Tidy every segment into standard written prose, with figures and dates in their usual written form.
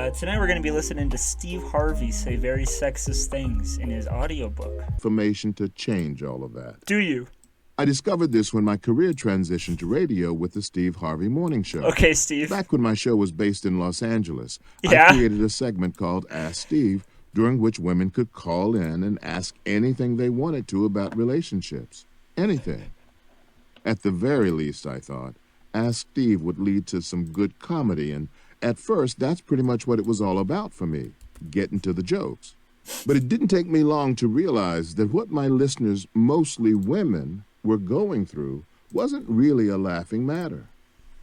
Tonight we're going to be listening to Steve Harvey say very sexist things in his audiobook. Information to change all of that. Do you? I discovered this when my career transitioned to radio with the Steve Harvey Morning Show. Okay, Steve. Back when my show was based in Los Angeles, Yeah. I created a segment called Ask Steve, during which women could call in and ask anything they wanted to about relationships. Anything. At the very least, I thought, Ask Steve would lead to some good comedy, and at first, that's pretty much what it was all about for me, getting to the jokes. But it didn't take me long to realize that what my listeners, mostly women, were going through wasn't really a laughing matter.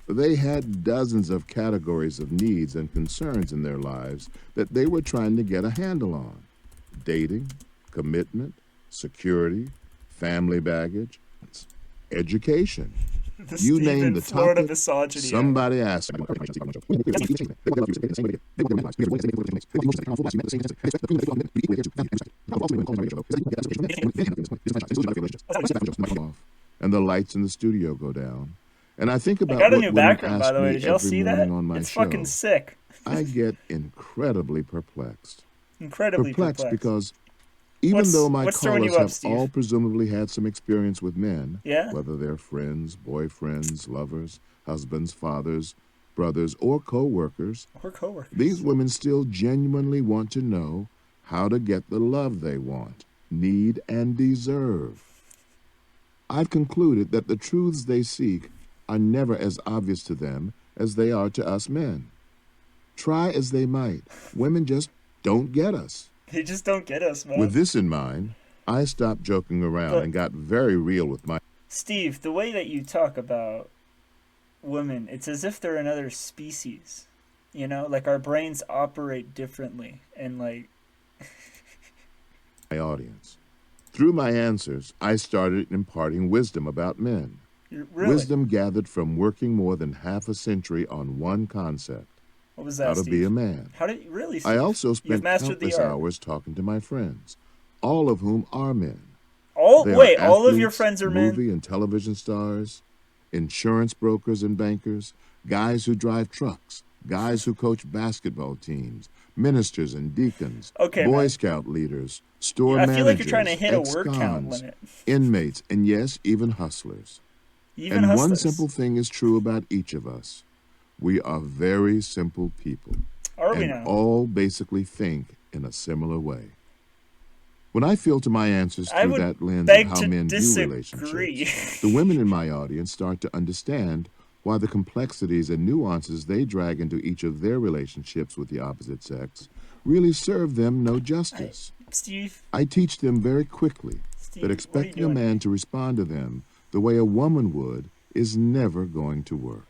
They had dozens of categories of needs and concerns in their lives that they were trying to get a handle on. Dating, commitment, security, family baggage, education. You name the topic, somebody asked. And the lights in the studio go down. And I think about I got a what new women background, by ask the way. me Did y'all every see that? morning on my It's show. fucking sick. I get incredibly perplexed. Incredibly Perplexed because even though my what's throwing callers you up, have Steve? all presumably had some experience with men, Yeah? whether they're friends, boyfriends, lovers, husbands, fathers, brothers, or co-workers, We're coworkers. these women still genuinely want to know how to get the love they want, need, and deserve. I've concluded that the truths they seek are never as obvious to them as they are to us men. Try as they might, women just don't get us. They just don't get us, man. With this in mind, I stopped joking around But- and got very real with my... Steve, the way that you talk about women, it's as if they're another species. You know, like our brains operate differently, and like my audience. Through my answers, I started imparting wisdom about men. really. Wisdom gathered from working more than half a century on one concept, What was that, how to Steve? be a man. How did you really? Steve? I also You've spent mastered the countless art. hours talking to my friends, all of whom are men. All They wait, are all of your athletes, friends are men. movie and television stars, insurance brokers and bankers, guys who drive trucks, guys who coach basketball teams, ministers and deacons, Okay, Boy man. Scout leaders, store I managers, feel like you're trying to hit a word count ex-cons, limit. inmates, and yes, even hustlers. Even And hustlers. one simple thing is true about each of us. We are very simple people. Are we And now? all basically think in a similar way. When I filter my answers I through would that lens beg of how to men view disagree. relationships, the women in my audience start to understand why the complexities and nuances they drag into each of their relationships with the opposite sex really serve them no justice. Steve, I teach them very quickly Steve, that what are you expecting a doing? man to respond to them the way a woman would is never going to work.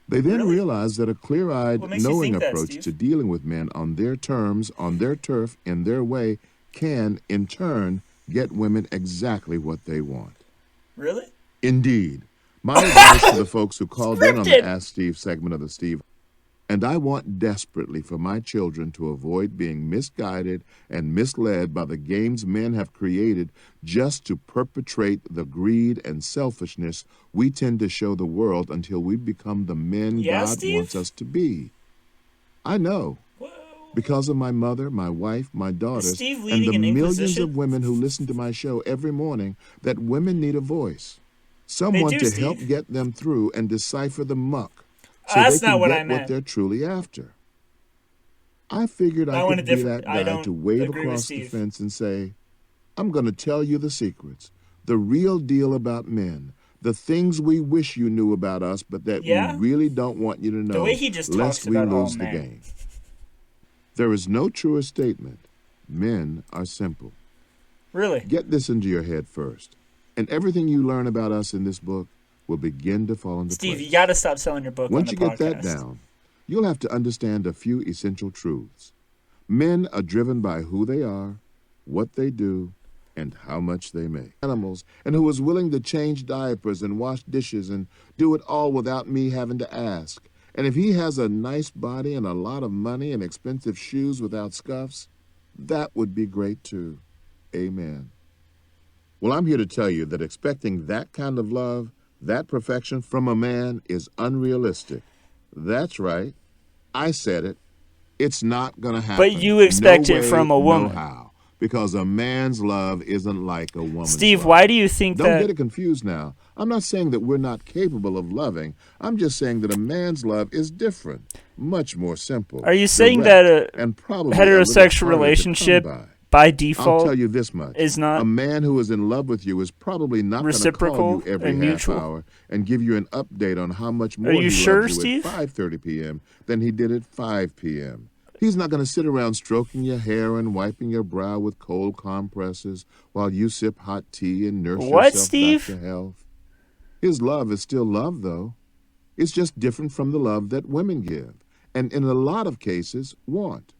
They then Really? realize that a clear-eyed, What makes you knowing think that, approach Steve? to dealing with men on their terms, on their turf, in their way, can, in turn, get women exactly what they want. Really? Indeed. My advice to the folks who called in on Scripted. the Ask Steve segment of the Steve, and I want desperately for my children to avoid being misguided and misled by the games men have created just to perpetrate the greed and selfishness we tend to show the world until we become the men Yeah, God Steve? wants us to be. I know. Whoa. Because of my mother, my wife, my daughters, Steve and leading the an millions inquisition? of women who listen to my show every morning, that women need a voice. Someone do, to Steve. help get them through and decipher the muck so That's they not can what get I what meant. they're truly after. I figured I went could a be different- that I guy don't to wave agree with across the Steve. fence and say, I'm going to tell you the secrets, the real deal about men, the things we wish you knew about us, but that Yeah? we really don't want you to know, way he just lest talks we about all lose the men. game. There is no truer statement. Men are simple. Really? Get this into your head first, and everything you learn about us in this book will begin to fall into Steve, place. you got to stop selling your book Once on you the get podcast. that down, you'll have to understand a few essential truths. Men are driven by who they are, what they do, and how much they make. Animals, and who is willing to change diapers and wash dishes and do it all without me having to ask. And if he has a nice body and a lot of money and expensive shoes without scuffs, that would be great too. Amen. Well, I'm here to tell you that expecting that kind of love, that perfection from a man is unrealistic. That's right. I said it. It's not going to But happen. you No expect it way, from a no woman. how. Because a man's love isn't like a woman's Steve, love. why do you think Don't that... get it confused now. I'm not saying that we're not capable of loving. I'm just saying that a man's love is different, much more simple, Are you saying that direct, a and probably a little heterosexual harder to come relationship by. by I'll tell default you this much. is A not man who is in love with you is probably not going to call you reciprocal every and half mutual? hour and give you an update on how much Are more you he sure, loves you at Steve? 5:30 p.m. than he did at 5 p.m. He's not going to sit around stroking your hair and wiping your brow with cold compresses while you sip hot tea and nurse What, yourself back Steve? to health. His love is still love, though. It's just different from the love that women give, and in a lot of cases, want.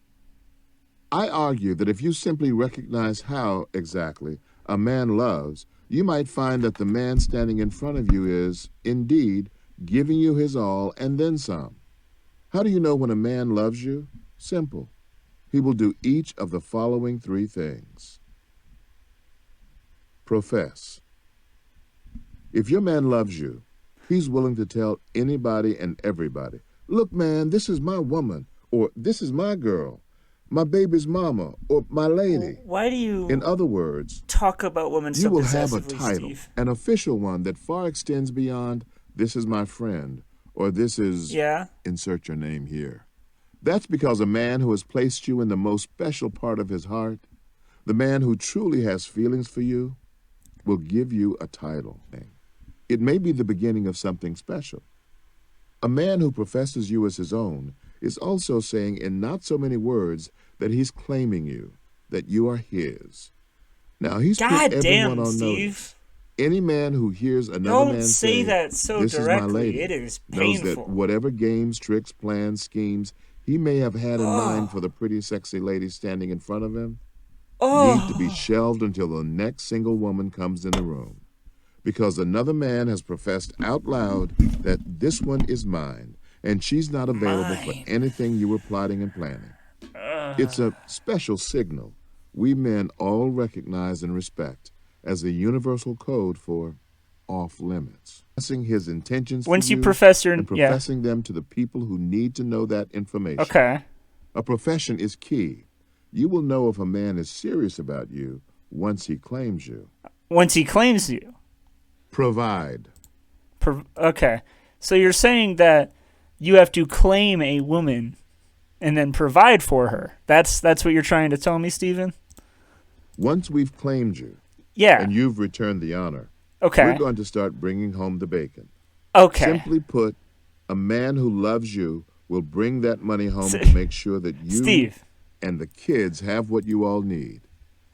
I argue that if you simply recognize how, exactly, a man loves, you might find that the man standing in front of you is, indeed, giving you his all and then some. How do you know when a man loves you? Simple. He will do each of the following three things. Profess. If your man loves you, he's willing to tell anybody and everybody, look, man, this is my woman, or this is my girl, my baby's mama, or my lady. Why do In you other words, talk about women you so will have a possessively, title, Steve? an official one that far extends beyond, this is my friend, or this is, Yeah? insert your name here. That's because a man who has placed you in the most special part of his heart, the man who truly has feelings for you, will give you a title. It may be the beginning of something special. A man who professes you as his own is also saying in not so many words that he's claiming you, that you are his. Now, he's put God everyone damn, on Steve. notice. Any man who hears another Don't man say say, that so this is my directly. It lady, is knows that painful. whatever games, tricks, plans, schemes he may have had in mind for Oh. the pretty, sexy lady standing in front of him need to be Oh. shelved until the next single woman comes in the room. Because another man has professed out loud that this one is mine, and she's not available for Mine. anything you were plotting and planning. It's a special signal we men all recognize and respect as a universal code for off limits. Professing his intentions for Once you you profess your... and Yeah. professing them to the people who need to know that information. Okay. A profession is key. You will know if a man is serious about you once he claims you. Once he claims you. Provide. Okay. So you're saying that you have to claim a woman and then provide for her. That's what you're trying to tell me, Steven? Once we've claimed you Yeah. and you've returned the honor, Okay. we're going to start bringing home the bacon. Okay. Simply put, a man who loves you will bring that money home S- to make sure that you Steve, and the kids have what you all need.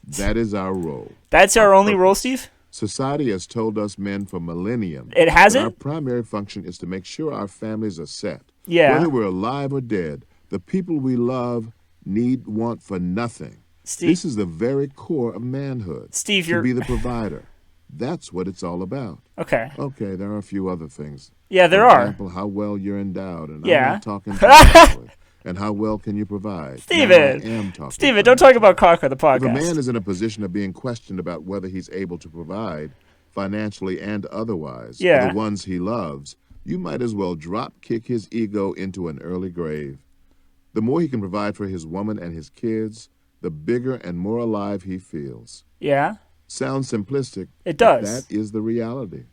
That is our role. that's our only role, purpose. Steve? Society has told us men for millennium It that our hasn't? primary function is to make sure our families are set. Yeah. Whether we're alive or dead, the people we love need want for nothing. Steve, This is the very core of manhood. Steve, To you're... be the provider. That's what it's all about. Okay. Okay, there are a few other things. Yeah, there For are. example, how well you're endowed, and I'm Yeah. not talking financially. And how well can you provide? Steven! Now, I am talking Steven, don't talk about financially. cock on the If a man podcast. is in a position of being questioned about whether he's able to provide, financially and otherwise, for Yeah. the ones he loves, you might as well drop kick his ego into an early grave. The more he can provide for his woman and his kids, the bigger and more alive he feels. Yeah? Sounds simplistic, It but does. that is the reality.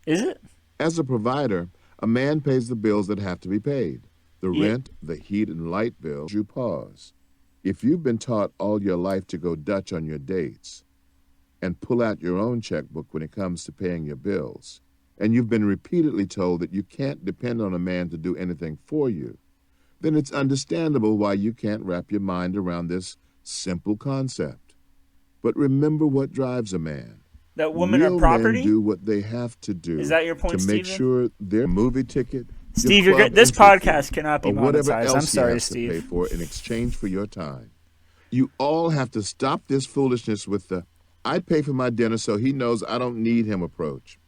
Is it? As a provider, a man pays the bills that have to be paid. The Yeah. rent, the heat and light bill, you pause. If you've been taught all your life to go Dutch on your dates and pull out your own checkbook when it comes to paying your bills, and you've been repeatedly told that you can't depend on a man to do anything for you, then it's understandable why you can't wrap your mind around this simple concept. But remember what drives a man. That women are Real property? men do what they have to do Is that your point, to make Steven? sure their movie ticket, Steve, your club this entry podcast fee, cannot be or whatever monetized. else I'm you sorry, have to pay Steve. for in exchange for your time. You all have to stop this foolishness with the I pay for my dinner so he knows I don't need him approach.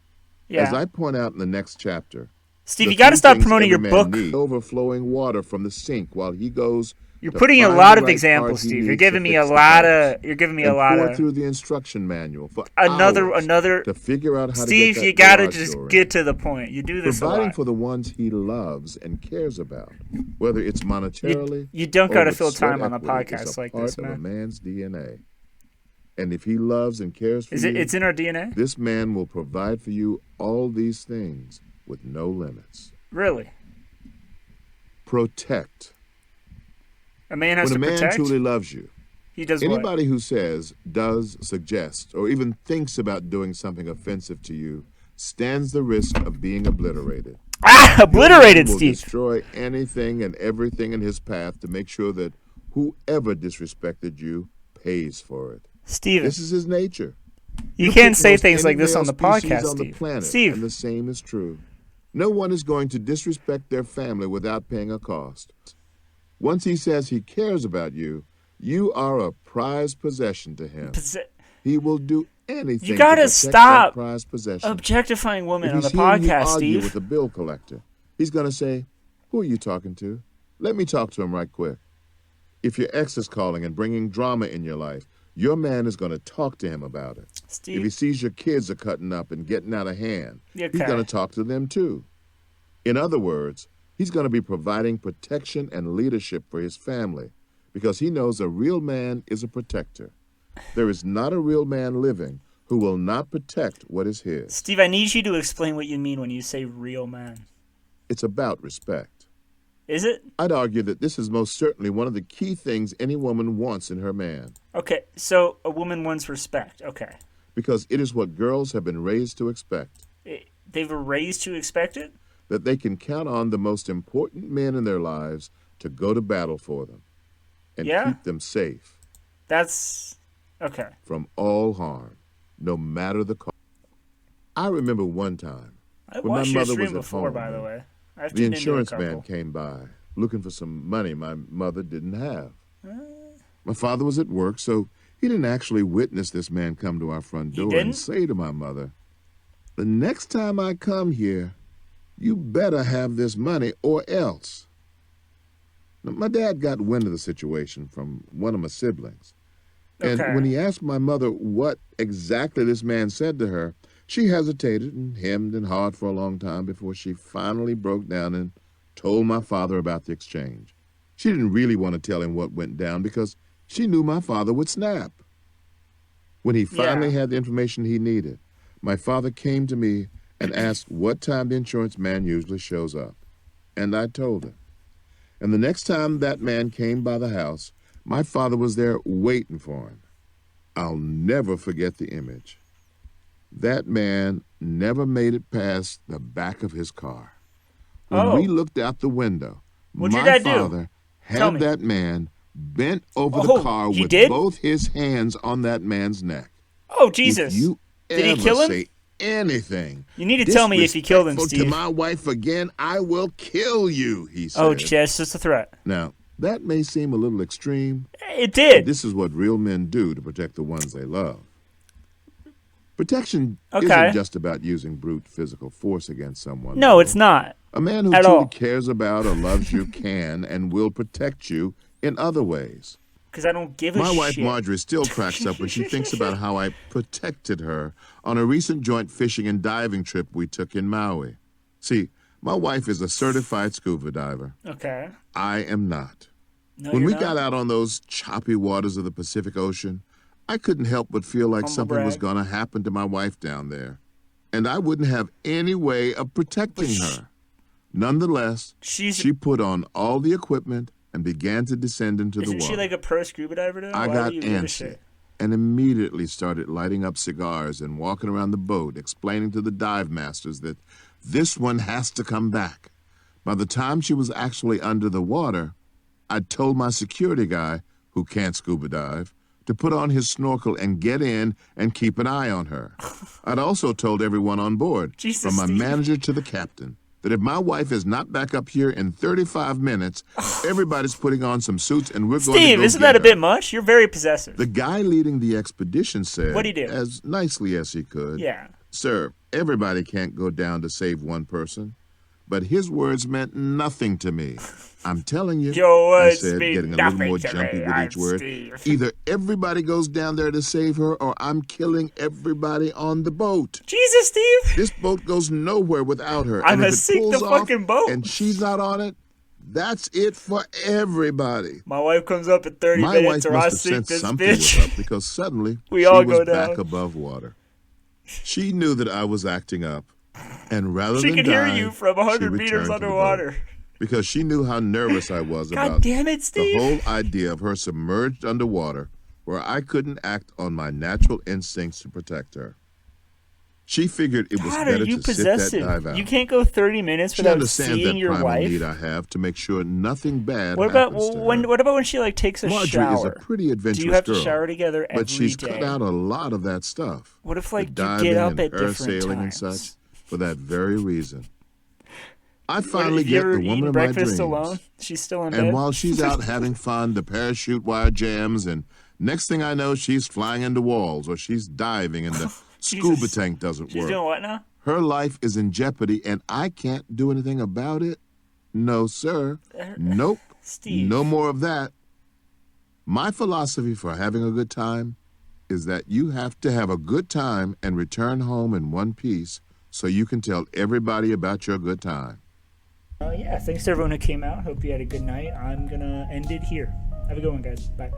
As Yeah. I point out in the next chapter, Steve, the you got to three stop things promoting every your man book. needs: overflowing water from the sink while he goes You're to putting a find lot the of right part examples, he Steve. You're needs to giving me a fix the lot house, of. You're giving me a and lot pour of. through the instruction manual for Another, hours another. to figure out how to get Steve, you that gotta garage just door get in. to the point. You do this a Providing lot. for the ones he loves and cares about, whether it's You monetarily you don't or gotta with fill sweat time on the equity, is a podcast like this, part of a man. man's DNA. And if he loves and cares for Is it? you, It's in our DNA. this man will provide for you all these things with no limits. Really? Protect. A man has When a to man protect. truly loves you, He does what? anybody who says, does, suggests, or even thinks about doing something offensive to you stands the risk of being obliterated. Ah, Your man obliterated, will Steve. destroy anything and everything in his path to make sure that whoever disrespected you pays for it. Steven, This is his nature. you You can't pick say most things any like this male on the species podcast, on the Steve. planet, Steve, and the same is true. No one is going to disrespect their family without paying a cost. Once he says he cares about you, you are a prized possession to him. He will do anything you to gotta protect that stop prized possession. objectifying women If on the he's hearing you podcast, argue Steve. with a bill collector, he's going to say, "Who are you talking to? Let me talk to him right quick." If your ex is calling and bringing drama in your life, your man is going to talk to him about it. Steve, If he sees your kids are cutting up and getting out of hand, he's okay. going to talk to them too. In other words, he's going to be providing protection and leadership for his family because he knows a real man is a protector. There is not a real man living who will not protect what is his. Steve, I need you to explain what you mean when you say real man. It's about respect. Is it? I'd argue that this is most certainly one of the key things any woman wants in her man. Okay, so a woman wants respect. Okay. Because it is what girls have been raised to expect. They were raised to expect it? That they can count on the most important men in their lives to go to battle for them and keep them safe. That's okay. From all harm, no matter the cost. I remember one time I when my watched your mother stream was at before, home, by the way. I've the tuned into a insurance couple. man came by looking for some money my mother didn't have. My father was at work, so he didn't actually witness this man come to our front door and say to my mother, "The next time I come here, you better have this money or else." Now, my dad got wind of the situation from one of my siblings. And when he asked my mother what exactly this man said to her, she hesitated and hemmed and hawed for a long time before she finally broke down and told my father about the exchange. She didn't really want to tell him what went down because she knew my father would snap. When he finally had the information he needed, my father came to me and asked what time the insurance man usually shows up. And I told him. And the next time that man came by the house, my father was there waiting for him. I'll never forget the image. That man never made it past the back of his car. When we looked out the window, my father had that man bent over the car with both his hands on that man's neck. Oh, Jesus. If you Did he kill him? say anything you need to tell me if he killed him, Steve. to my wife again, I will kill you, he said. Oh, that's just a threat. Now, that may seem a little extreme. It did. But this is what real men do to protect the ones they love. Protection isn't just about using brute physical force against someone. No, it's not. A man who truly cares about or loves you can and will protect you in other ways. Because I don't give a shit. My wife Marjorie still cracks up when she thinks about how I protected her on a recent joint fishing and diving trip we took in Maui. See, my wife is a certified scuba diver. Okay. I am not. No, when we not? got out on those choppy waters of the Pacific Ocean, I couldn't help but feel like something was going to happen to my wife down there. And I wouldn't have any way of protecting her. Nonetheless, she put on all the equipment and began to descend into the water. Isn't she like a pro scuba diver though? I got antsy and immediately started lighting up cigars and walking around the boat, explaining to the dive masters that this one has to come back. By the time she was actually under the water, I'd told my security guy, who can't scuba dive, to put on his snorkel and get in and keep an eye on her. I'd also told everyone on board, from my manager to the captain, that if my wife is not back up here in 35 minutes, everybody's putting on some suits and we're going to go Steve, isn't that a bit much? You're very possessive. The guy leading the expedition said, what'd he do? As nicely as he could, yeah. Sir, everybody can't go down to save one person. but his words meant nothing to me. I'm telling you, Your I words said, mean getting a little nothing more to jumpy me. with I'm each word. Steve. Either everybody goes down there to save her, or I'm killing everybody on the boat. Jesus, Steve. This boat goes nowhere without her, I'm and gonna if it sink pulls the off fucking boat. and she's not on it, that's it for everybody. My wife comes up in 30 My minutes wife or must I have sink sensed this something was bitch. up because suddenly We she all was go back down. above water. She knew that I was acting up, and rather She than could hear you dive, from she 100 meters returned to the boat underwater. because she knew how nervous I was God about damn it, the Steve. whole idea of her submerged underwater where I couldn't act on my natural instincts to protect her. She figured it was God, are better you to sit that dive possessive? out. You can't go 30 minutes She without understands seeing that your primal need wife? I have to make sure nothing bad What about happens to her. what about when she like takes a Marjorie is a shower? pretty Do you adventurous have to girl, shower together but every she's cut day? out a lot of that stuff. What if The like you get diving up and at different parasailing and times? such, for that very reason. I What, finally if you get ever the woman eaten of my breakfast alone? dreams. She's still in And bed. while she's out having fun, the parachute wire jams, and next thing I know, she's flying into walls, or she's diving and the scuba Jesus. tank doesn't She's work. doing what now? Her life is in jeopardy, and I can't do anything about it. No, sir. Nope. Steve. No more of that. My philosophy for having a good time is that you have to have a good time and return home in one piece so you can tell everybody about your good time. Yeah, thanks to everyone who came out. Hope you had a good night. I'm gonna end it here. Have a good one, guys. Bye.